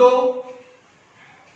2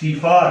0۔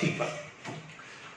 0۔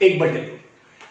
1/2،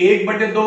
1/2،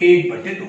1/2۔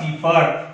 0۔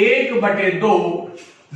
1/2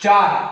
4،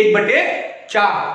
1/4۔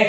x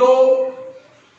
2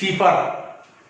0۔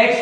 x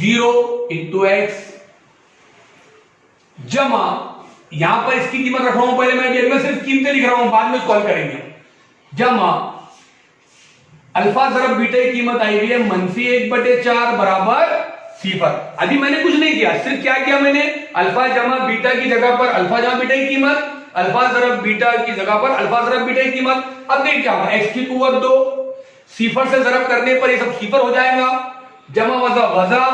0 into x जमा, यहां पर इसकी कीमत रख रहा हूं, पहले मैं सिर्फ कीमतें लिख रहा हूं, बाद में सॉल्व करेंगे, जमा अल्फा ज़रब बीटा की कीमत आई हुई है -1/4 बराबर 0। अभी मैंने कुछ नहीं किया, सिर्फ क्या किया मैंने, अल्फा जमा बीटा की जगह पर अल्फा जमा बीटा की कीमत, अल्फा ज़रब बीटा की जगह पर अल्फा ज़रब बीटा की कीमत। अब देख क्या होगा, x की कुव्वत 2, 0 से ज़रब करने पर ये सब 0 हो जाएगा, जमा वजा वजा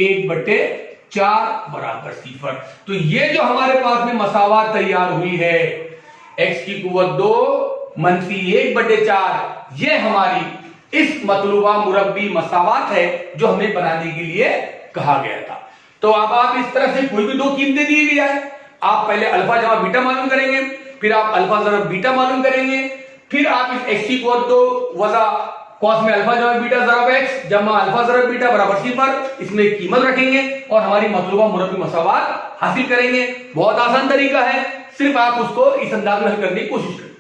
1/4 बराबर 0। तो ये जो हमारे पास में मसावात तैयार हुई है, x की कुव्वत 2 -1/4, ये हमारी इस मतलूबा मुरब्बी मसावात है जो हमें बनाने के लिए कहा गया था। तो अब आप इस तरह से कोई भी दो कीमतें दी गई है, आप पहले अल्फा जमा बीटा मालूम करेंगे, फिर आप अल्फा ज़रब बीटा मालूम करेंगे, फिर आप इस x की कुव्वत 2 वजा कॉस में अल्फा जमा बीटा ज़रब x जमा अल्फा ज़रब बीटा बराबर 0, इसमें कीमत रखेंगे और हमारी मतलूबा मुरब्बी मसावात हासिल करेंगे। बहुत आसान तरीका है, सिर्फ आप उसको इस अंदाज में हल करने की कोशिश करें।